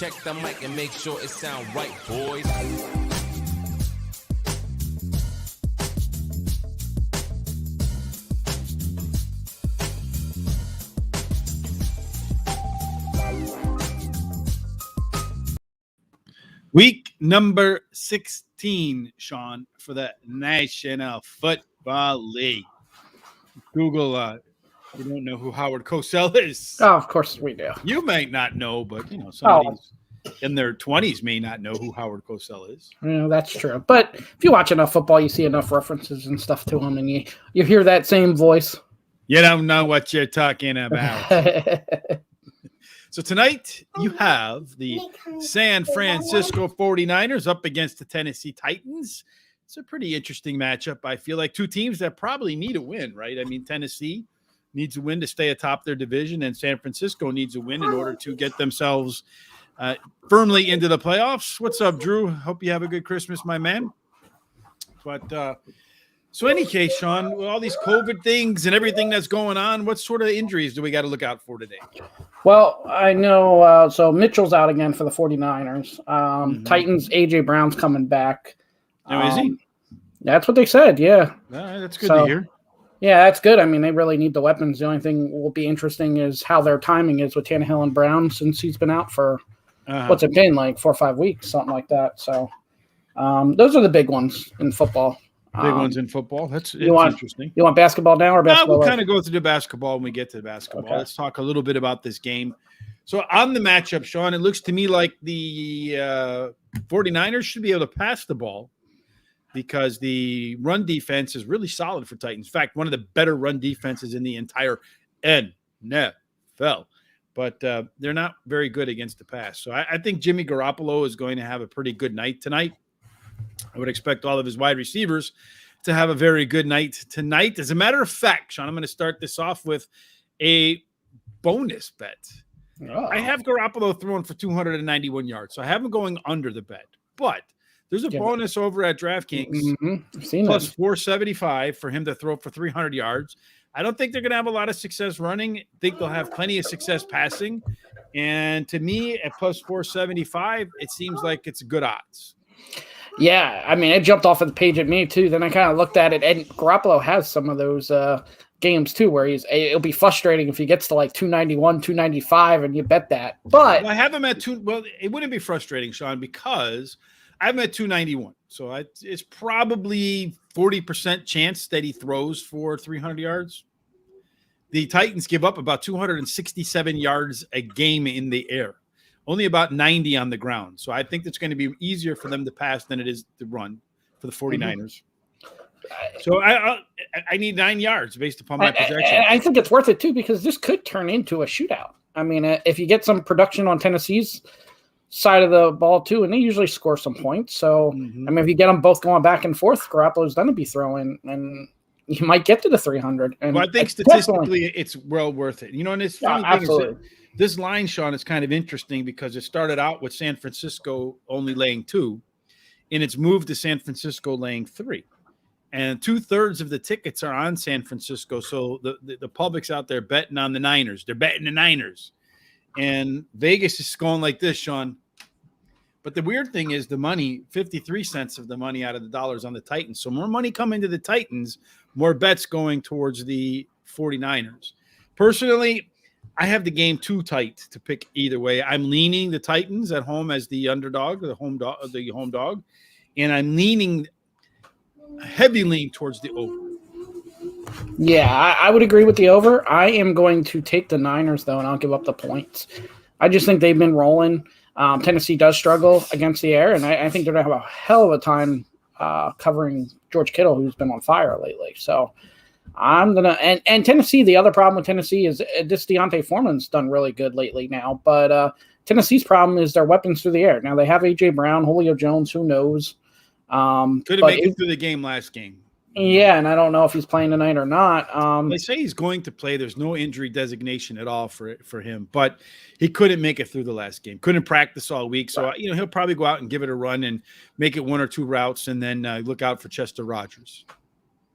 check the mic and make sure it sound right, boys. Week number 16, Sean, for the National Football League. Google, you don't know who Howard Cosell is. Oh, of course we do. You might not know, but somebody in their 20s may not know who Howard Cosell is. Yeah, that's true. But if you watch enough football, you see enough references and stuff to him, and you hear that same voice. You don't know what you're talking about. So tonight you have the San Francisco 49ers up against the Tennessee Titans. It's a pretty interesting matchup. I feel like two teams that probably need a win, right? I mean, Tennessee needs a win to stay atop their division, and San Francisco needs a win in order to get themselves firmly into the playoffs. What's up, Drew? Hope you have a good Christmas, my man. But so any case, Sean, with all these COVID things and everything that's going on, what sort of injuries do we got to look out for today? Well, I know so Mitchell's out again for the 49ers. Titans, A.J. Brown's coming back. Now, is he? That's what they said, yeah. That's good to hear. Yeah, that's good. I mean, they really need the weapons. The only thing will be interesting is how their timing is with Tannehill and Brown since he's been out for, what's it been, like 4 or 5 weeks, something like that. So those are the big ones in football. Big ones in football. That's interesting. You want basketball now or basketball? We'll kind of go through the basketball when we get to the basketball. Okay. Let's talk a little bit about this game. So on the matchup, Sean, it looks to me like the 49ers should be able to pass the ball because the run defense is really solid for Titans. In fact, one of the better run defenses in the entire NFL. But they're not very good against the pass. So I think Jimmy Garoppolo is going to have a pretty good night tonight. I would expect all of his wide receivers to have a very good night tonight. As a matter of fact, Sean, I'm going to start this off with a bonus bet. Oh. I have Garoppolo throwing for 291 yards, so I have him going under the bet. But there's a bonus over at DraftKings, plus 475 for him to throw for 300 yards. I don't think they're going to have a lot of success running. I think they'll have plenty of success passing. And to me, at plus 475, it seems like it's good odds. Yeah, I mean, it jumped off of the page at me, too. Then I kind of looked at it, and Garoppolo has some of those games, too, where it'll be frustrating if he gets to, like, 291, 295, and you bet that. But I have him at it wouldn't be frustrating, Sean, because I have him at 291. So it's probably 40% chance that he throws for 300 yards. The Titans give up about 267 yards a game in the air. Only about 90 on the ground. So I think it's going to be easier for them to pass than it is to run for the 49ers. So I need 9 yards based upon my projection. I think it's worth it, too, because this could turn into a shootout. I mean, if you get some production on Tennessee's side of the ball, too, and they usually score some points. So, I mean, if you get them both going back and forth, Garoppolo's going to be throwing, and you might get to the 300. And I think statistically it's well worth it. And it's funny thing is that this line, Sean, is kind of interesting because it started out with San Francisco only laying 2, and it's moved to San Francisco laying 3. And 2/3 of the tickets are on San Francisco. So the public's out there betting on the Niners. They're betting the Niners. And Vegas is going like this, Sean. But the weird thing is the money, 53 cents of the money out of the dollars on the Titans. So more money coming to the Titans, more bets going towards the 49ers. Personally, I have the game too tight to pick either way. I'm leaning the Titans at home as the underdog, the home dog, and I'm leaning heavy lean towards the over. Yeah, I would agree with the over. I am going to take the Niners, though, and I'll give up the points. I just think they've been rolling. Tennessee does struggle against the air, and I think they're going to have a hell of a time covering George Kittle, who's been on fire lately. So I'm going to – and Tennessee, the other problem with Tennessee is this Deontay Foreman's done really good lately now. But Tennessee's problem is their weapons through the air. Now, they have A.J. Brown, Julio Jones, who knows. Couldn't make it through the game last game. Yeah, and I don't know if he's playing tonight or not. They say he's going to play. There's no injury designation at all for him, but he couldn't make it through the last game. Couldn't practice all week, so he'll probably go out and give it a run and make it 1 or 2 routes, and then look out for Chester Rogers.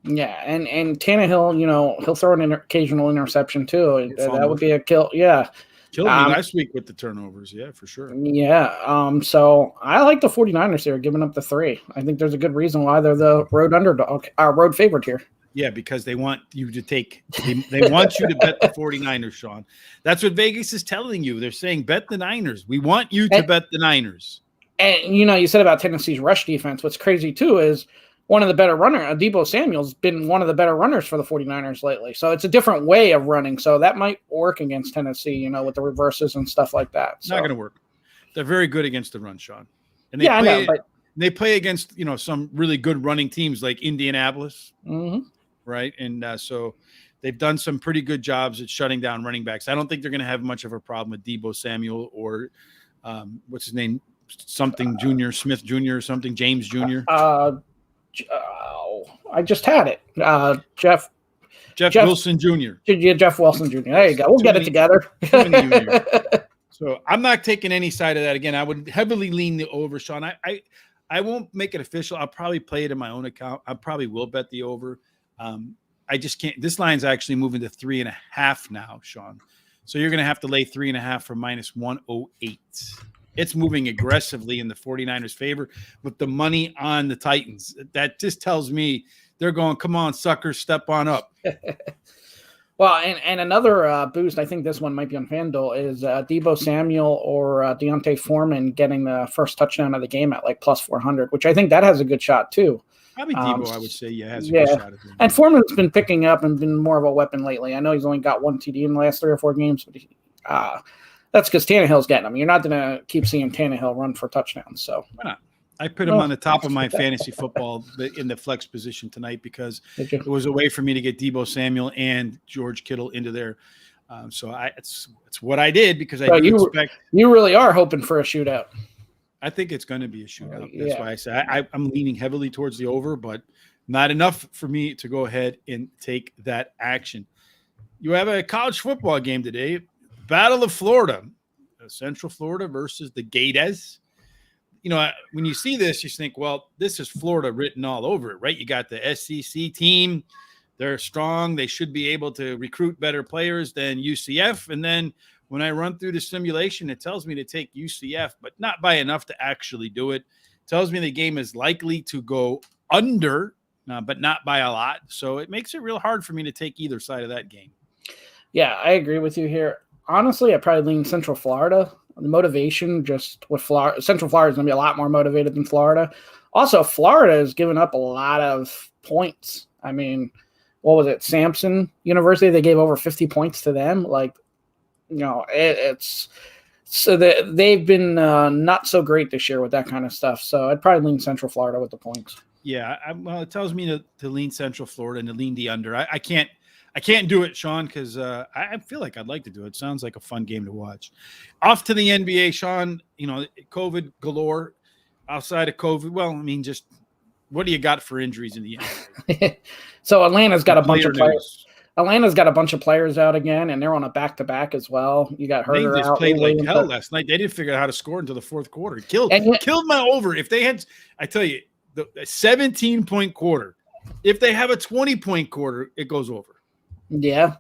Yeah, and Tannehill, he'll throw an occasional interception too. That would be a kill. Yeah, Killed me last week with the turnovers. Yeah, for sure. Yeah. So I like the 49ers here, giving up the 3. I think there's a good reason why they're the road underdog, road favorite here. Yeah, because they want you to take they want you to bet the 49ers, Sean. That's what Vegas is telling you. They're saying bet the Niners. We want you to bet the Niners. And you said about Tennessee's rush defense. What's crazy too is one of the better runners, Deebo Samuel's been one of the better runners for the 49ers lately. So it's a different way of running. So that might work against Tennessee, with the reverses and stuff like that. So. Not going to work. They're very good against the run, Sean. And I know, but they play against, some really good running teams like Indianapolis. Mm-hmm. Right. And so they've done some pretty good jobs at shutting down running backs. I don't think they're going to have much of a problem with Deebo Samuel or what's his name? Something Jr., Smith Jr. or something, James Jr. I just had it. Jeff Wilson Jr. Yeah, Jeff Wilson Jr. There you go. We'll get it together. So I'm not taking any side of that. Again, I would heavily lean the over, Sean. I won't make it official. I'll probably play it in my own account. I probably will bet the over. I just can't. This line's actually moving to 3.5 now, Sean. So you're going to have to lay 3.5 for -108. It's moving aggressively in the 49ers' favor with the money on the Titans. That just tells me they're going, come on, suckers, step on up. Well, and another boost, I think this one might be on FanDuel, is Deebo Samuel or Deontay Foreman getting the first touchdown of the game at like +400, which I think that has a good shot too. Probably Deebo, I would say, has a good shot at and Foreman's been picking up and been more of a weapon lately. I know he's only got 1 TD in the last 3 or 4 games, but that's because Tannehill's getting him. You're not going to keep seeing Tannehill run for touchdowns. So why not? I put him on the top of my fantasy football in the flex position tonight because it was a way for me to get Deebo Samuel and George Kittle into there. So it's what I did because you really are hoping for a shootout. I think it's going to be a shootout. That's why I say I'm leaning heavily towards the over, but not enough for me to go ahead and take that action. You have a college football game today. Battle of Florida, Central Florida versus the Gators. When you see this, you think, well, this is Florida written all over it, right? You got the SEC team. They're strong. They should be able to recruit better players than UCF. And then when I run through the simulation, it tells me to take UCF, but not by enough to actually do it. It tells me the game is likely to go under, but not by a lot. So it makes it real hard for me to take either side of that game. Yeah, I agree with you here. Honestly, I probably lean Central Florida. The motivation just with Florida, Central Florida is going to be a lot more motivated than Florida. Also, Florida has given up a lot of points. I mean, what was it? Samson University, they gave over 50 points to them. It's so that they've been not so great this year with that kind of stuff. So I'd probably lean Central Florida with the points. Yeah, well, it tells me to lean Central Florida and to lean the under. I can't do it, Sean, because I feel like I'd like to do it. Sounds like a fun game to watch. Off to the NBA, Sean. COVID galore. Outside of COVID, well, I mean, just what do you got for injuries in the NBA? So Atlanta's got a bunch of players. Atlanta's got a bunch of players out again, and they're on a back-to-back as well. You got Herter out. They just played like hell last night. They didn't figure out how to score until the fourth quarter. Killed my over. If they had, I tell you, the 17-point quarter. If they have a 20-point quarter, it goes over. Yeah.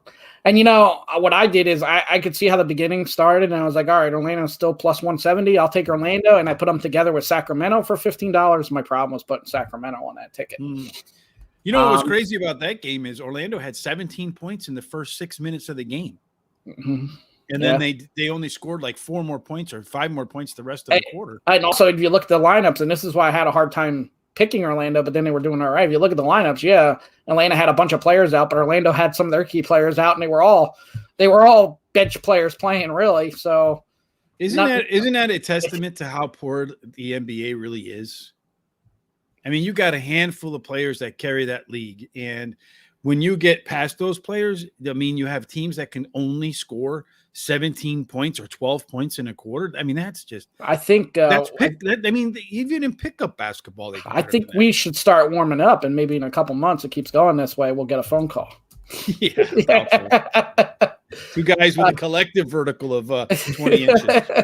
And, what I did is I could see how the beginning started, and I was like, all right, Orlando's still plus 170. I'll take Orlando, and I put them together with Sacramento for $15. My problem was putting Sacramento on that ticket. What was crazy about that game is Orlando had 17 points in the first 6 minutes of the game. Mm-hmm. And then they only scored like 4 more points or 5 more points the rest of the quarter. And also, if you look at the lineups, and this is why I had a hard time picking Orlando, but then they were doing all right. If you look at the lineups, Atlanta had a bunch of players out, but Orlando had some of their key players out, and they were all bench players playing, really. So isn't that a testament to how poor the NBA really is? I mean, you got a handful of players that carry that league, and when you get past those players, I mean, you have teams that can only score 17 points or 12 points in a quarter. I mean, that's just. I think. Even in pickup basketball, I think we should start warming up, and maybe in a couple months, it keeps going this way, we'll get a phone call. Yeah. 2 guys with a collective vertical of 20 inches.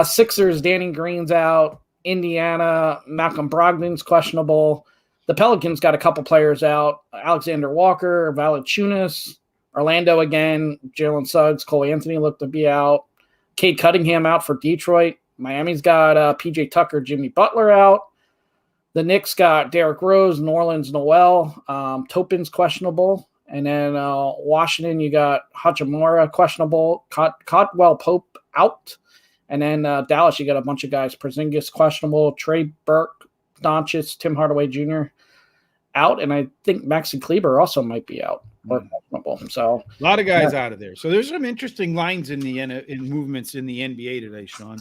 Sixers, Danny Green's out. Indiana, Malcolm Brogdon's questionable. The Pelicans got a couple players out. Alexander Walker, Valanciunas Orlando again, Jalen Suggs, Cole Anthony looked to be out. Cade Cunningham out for Detroit. Miami's got P.J. Tucker, Jimmy Butler out. The Knicks got Derrick Rose, Norland's Noel. Topin's questionable. And then Washington, you got Hachimura questionable. Caldwell Pope out. And then Dallas, you got a bunch of guys. Porzingis questionable. Trey Burke, Doncic, Tim Hardaway Jr. out. And I think Maxi Kleber also might be out. Or questionable. So a lot of guys out of there. So there's some interesting lines in movements in the NBA today, Sean.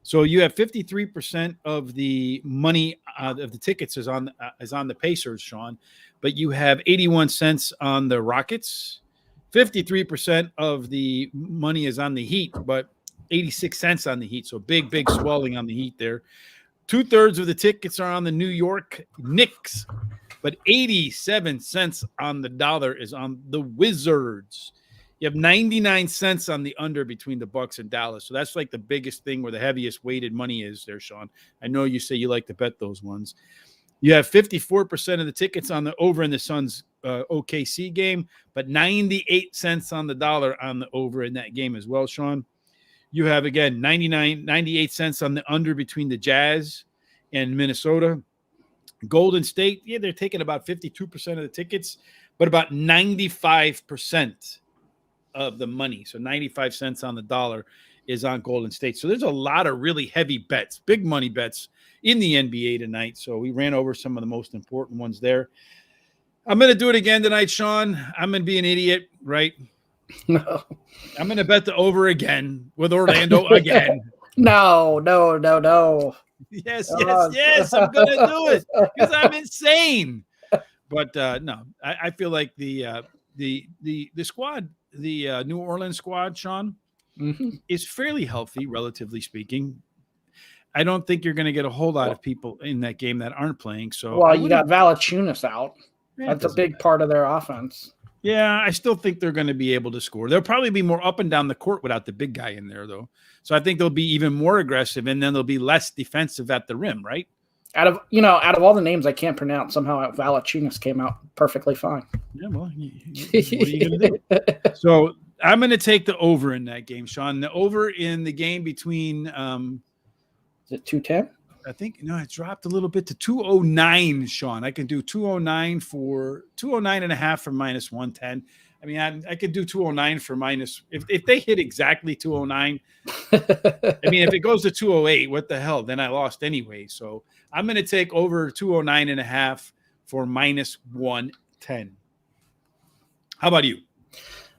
So you have 53% of the money of the tickets is on the Pacers, Sean, but you have 81 cents on the Rockets. 53% of the money is on the Heat, but 86 cents on the Heat. So big swelling on the Heat there. 2/3 of the tickets are on the New York Knicks, but 87 cents on the dollar is on the Wizards. You have 99 cents on the under between the Bucks and Dallas. So that's like the biggest thing where the heaviest weighted money is there, Sean. I know you say you like to bet those ones. You have 54% of the tickets on the over in the Suns OKC game, but 98 cents on the dollar on the over in that game as well, Sean. You have, again, 98 cents on the under between the Jazz and Minnesota. Golden State, yeah, they're taking about 52% of the tickets, but about 95% of the money. So 95 cents on the dollar is on Golden State. So there's a lot of really heavy bets, big money bets in the NBA tonight. So we ran over some of the most important ones there. I'm going to do it again tonight, Sean. I'm going to be an idiot, right? No. I'm going to bet the over again with Orlando again. No. Yes. I'm going to do it because I'm insane. But no, I feel like the squad, the New Orleans squad, Sean, is fairly healthy, relatively speaking. I don't think you're going to get a whole lot of people in that game that aren't playing. So, well, you got Valanciunas out. That's a big part of their offense. Yeah, I still think they're going to be able to score. They'll probably be more up and down the court without the big guy in there, though. So I think they'll be even more aggressive, and then they'll be less defensive at the rim, right? Out of all the names I can't pronounce, somehow Valanciunas came out perfectly fine. Yeah, well, what are you going to do? So I'm going to take the over in that game, Sean. The over in the game between is it 210? I think it dropped a little bit to 209, Sean. I can do 209 for 209.5 for minus 110. I mean, I could do 209 for minus if they hit exactly 209. I mean, if it goes to 208, what the hell? Then I lost anyway. So I'm going to take over 209.5 for minus 110. How about you?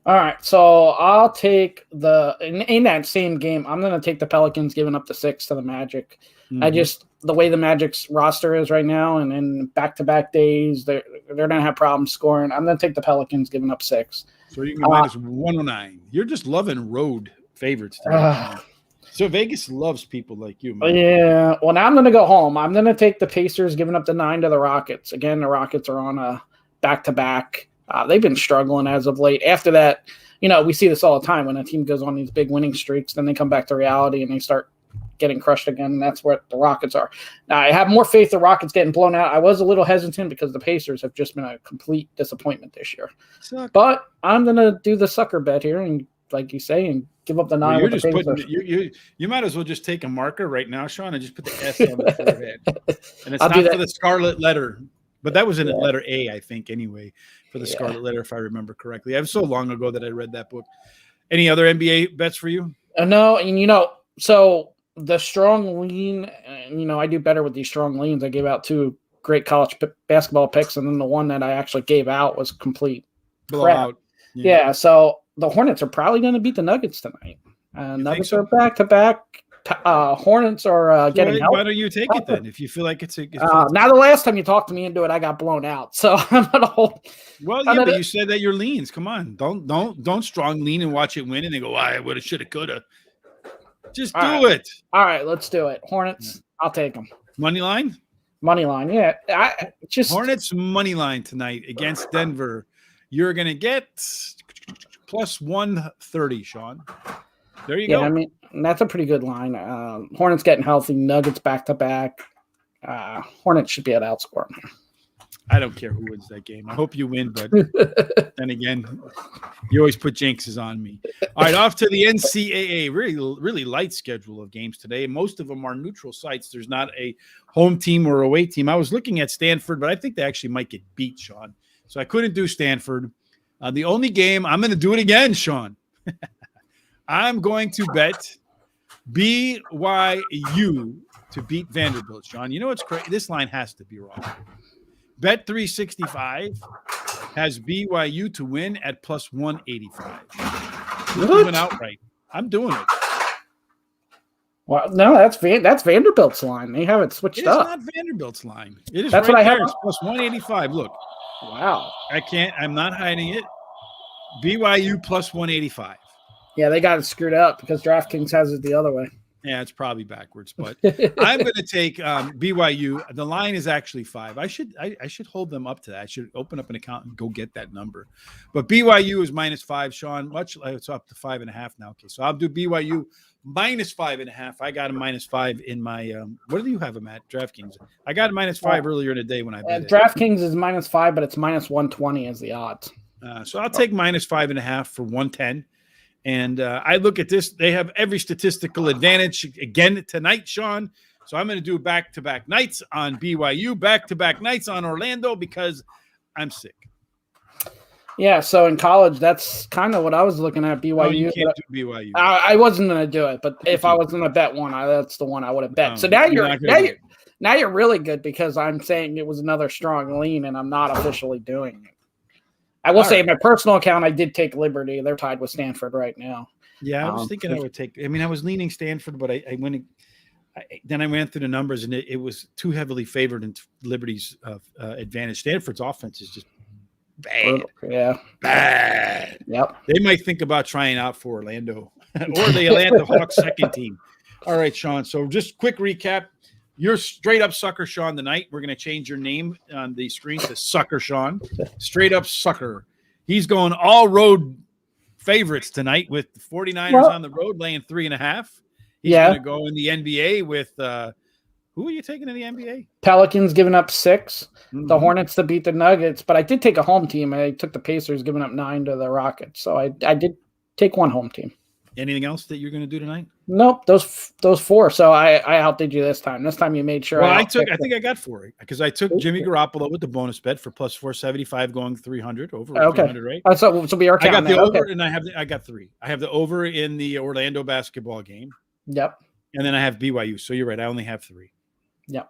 All right, so I'll take in that same game. I'm going to take the Pelicans giving up the 6 to the Magic. Mm-hmm. The way the Magic's roster is right now, and in back-to-back days, they're going to have problems scoring. I'm going to take the Pelicans giving up 6. So you can minus 109. You're just loving road favorites today. So Vegas loves people like you, man. Yeah. Well, now I'm going to go home. I'm going to take the Pacers giving up the 9 to the Rockets. Again, the Rockets are on a back-to-back. They've been struggling as of late. After that, we see this all the time when a team goes on these big winning streaks, then they come back to reality and they start getting crushed again, and that's what the Rockets are. Now, I have more faith the Rockets getting blown out. I was a little hesitant because the Pacers have just been a complete disappointment this year. But I'm going to do the sucker bet here and, like you say, and give up the 9 with the Pacers. You might as well just take a marker right now, Sean, and just put the S on the forehead. And it's not for the scarlet letter. But that was in letter A, I think, anyway, for the Scarlet Letter, if I remember correctly. It was so long ago that I read that book. Any other NBA bets for you? No, and so the strong lean, I do better with these strong leans. I gave out 2 great college basketball picks, and then the one that I actually gave out was complete crap. Yeah, so the Hornets are probably going to beat the Nuggets tonight. Nuggets are back-to-back. Hornets are getting help. Why don't you take it then? If you feel like it's now the last time you talked to me into it, I got blown out. So I'm gonna hold. Well, yeah, but you said that your leans. Come on, don't strong lean and watch it win, and then go, I woulda, shoulda, coulda. Just do it. All right, let's do it. Hornets, I'll take them. Money line, yeah. Hornets money line tonight against Denver. You're gonna get plus 130, Sean. There you go. I mean, that's a pretty good line. Hornets getting healthy. Nuggets back-to-back. Hornets should be able to outscore them. I don't care who wins that game. I hope you win, but then again, you always put jinxes on me. All right, off to the NCAA. Really light schedule of games today. Most of them are neutral sites. There's not a home team or away team. I was looking at Stanford, but I think they actually might get beat, Sean. So I couldn't do Stanford. The only game, I'm going to do it again, Sean. I'm going to bet BYU to beat Vanderbilt, Sean. You know what's crazy? This line has to be wrong. Bet 365 has BYU to win at plus 185. Even outright. I'm doing it. Well, no, that's Vanderbilt's line. They have it switched up. It's not Vanderbilt's line. It is. That's right what I there. have. It's plus 185. Look. Wow. I'm not hiding it. BYU plus 185. Yeah, they got it screwed up because DraftKings has it the other way. Yeah, it's probably backwards, but I'm going to take BYU. The line is actually 5. I should hold them up to that. I should open up an account and go get that number. But BYU is -5, Sean. It's up to 5.5 now. Okay, so I'll do BYU -5.5. I got a -5 in my. What do you have them at DraftKings? I got a -5 earlier in the day when I bet it. DraftKings is -5, but it's -120 as the odds. So I'll take -5.5 for 110. And I look at this. They have every statistical advantage again tonight, Sean. So I'm going to do back-to-back nights on BYU, back-to-back nights on Orlando because I'm sick. Yeah, so in college, that's kind of what I was looking at, BYU. No, you can't do BYU. I wasn't going to do it, but if I was going to bet one, that's the one I would have bet. No, so now you're really good because I'm saying it was another strong lean, and I'm not officially doing it. I will say, in my personal account, I did take Liberty. They're tied with Stanford right now. Yeah, I was thinking I would take. I mean, I was leaning Stanford, but I went. Then I went through the numbers, and it was too heavily favored in Liberty's advantage. Stanford's offense is just bad. Yeah, bad. Yep. They might think about trying out for Orlando or the Atlanta Hawks second team. All right, Sean. So just quick recap. You're straight up sucker Sean tonight. We're going to change your name on the screen to Sucker Sean. Straight up sucker. He's going all road favorites tonight with the 49ers on the road laying 3.5. He's going to go in the NBA with who are you taking in the NBA? Pelicans giving up 6. Mm-hmm. The Hornets to beat the Nuggets. But I did take a home team. I took the Pacers giving up 9 to the Rockets. So I did take one home team. Anything else that you're going to do tonight? Nope, those 4. So I outdid you this time. This time you made sure. Well, I think I got 4 because I took Jimmy Garoppolo with the bonus bet for plus 475 going 300 over 300, right? So we are counting. I got the over and I got 3. I have the over in the Orlando basketball game. Yep. And then I have BYU. So you're right. I only have 3. Yep.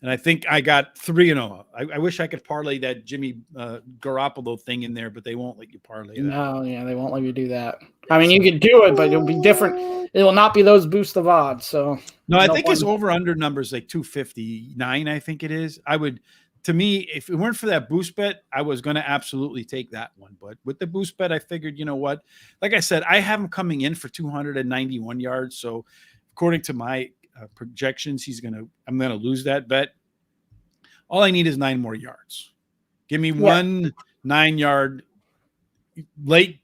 And I think I got 3-0. I wish I could parlay that Jimmy Garoppolo thing in there, but they won't let you parlay that. No, yeah, they won't let you do that. I mean, you could do it, but it'll be different. It will not be those boost of odds. So no, I think his over-under number is like 259, I think it is. To me, if it weren't for that boost bet, I was going to absolutely take that one. But with the boost bet, I figured, you know what? Like I said, I have him coming in for 291 yards. So according to my projections, I'm going to lose that bet. All I need is 9 more yards. Give me one 9-yard late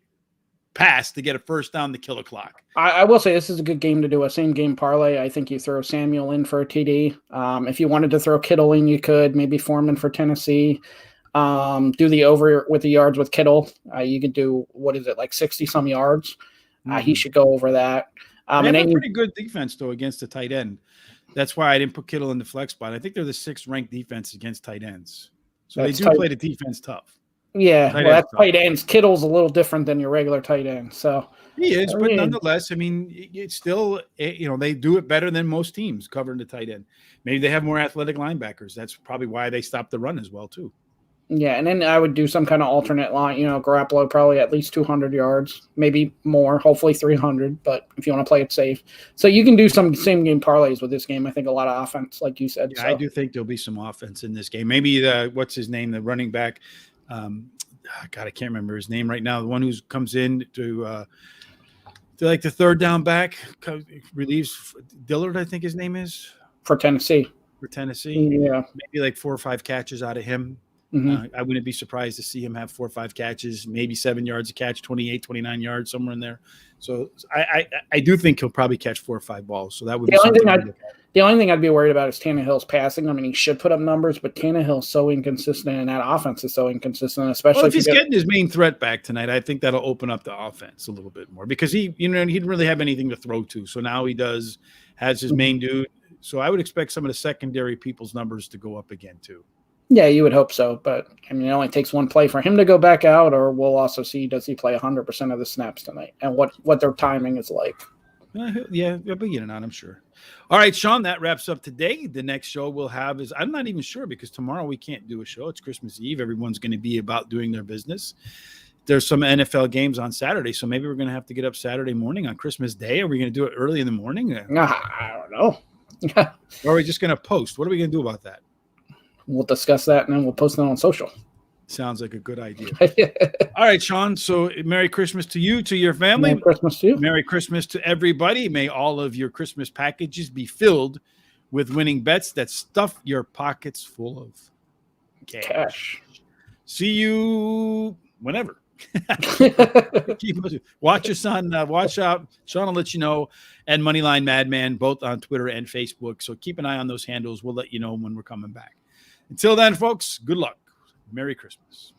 pass to get a first down to kill the clock. I will say this is a good game to do a same game parlay. I think you throw Samuel in for a TD. If you wanted to throw Kittle in, you could. Maybe Foreman for Tennessee. Do the over with the yards with Kittle. You could do, like 60-some yards. He should go over that. They have a pretty good defense, though, against the tight end. That's why I didn't put Kittle in the flex spot. I think they're the 6th ranked defense against tight ends. So they do play the defense tough. Yeah, that's tight ends. Kittle's a little different than your regular tight end. So he is, but nonetheless, I mean, it's still, they do it better than most teams covering the tight end. Maybe they have more athletic linebackers. That's probably why they stopped the run as well, too. Yeah, and then I would do some kind of alternate line. Garoppolo probably at least 200 yards, maybe more, hopefully 300. But if you want to play it safe, so you can do some same game parlays with this game. I think a lot of offense, like you said. Yeah, so. I do think there'll be some offense in this game. Maybe what's his name, the running back. God, I can't remember his name right now. The one who comes in to like the third down back, relieves Dillard, I think his name is for Tennessee. Yeah, maybe like 4 or 5 catches out of him. I wouldn't be surprised to see him have 4 or 5 catches, maybe 7 yards a catch, 28, 29 yards, somewhere in there. So I do think he'll probably catch 4 or 5 balls. So that would be something. The only thing I'd be worried about is Tannehill's passing. I mean, he should put up numbers, but Tannehill's so inconsistent, and that offense is so inconsistent, especially if he's getting his main threat back tonight. I think that'll open up the offense a little bit more because he didn't really have anything to throw to. So now he has his main dude. So I would expect some of the secondary people's numbers to go up again too. Yeah, you would hope so, but I mean, it only takes one play for him to go back out, or we'll also see does he play 100% of the snaps tonight, and what their timing is like. Yeah, he'll be in and out, I'm sure. All right, Sean, that wraps up today. The next show we'll have is, I'm not even sure because tomorrow we can't do a show. It's Christmas Eve. Everyone's going to be about doing their business. There's some NFL games on Saturday, so maybe we're going to have to get up Saturday morning on Christmas Day. Are we going to do it early in the morning? I don't know. Or are we just going to post? What are we going to do about that? We'll discuss that, and then we'll post it on social. Sounds like a good idea. All right, Sean. So Merry Christmas to you, to your family. Merry Christmas to you. Merry Christmas to everybody. May all of your Christmas packages be filled with winning bets that stuff your pockets full of cash. See you whenever. Watch us on watch out. Sean will let you know, and Moneyline Madman, both on Twitter and Facebook. So keep an eye on those handles. We'll let you know when we're coming back. Until then, folks, good luck. Merry Christmas.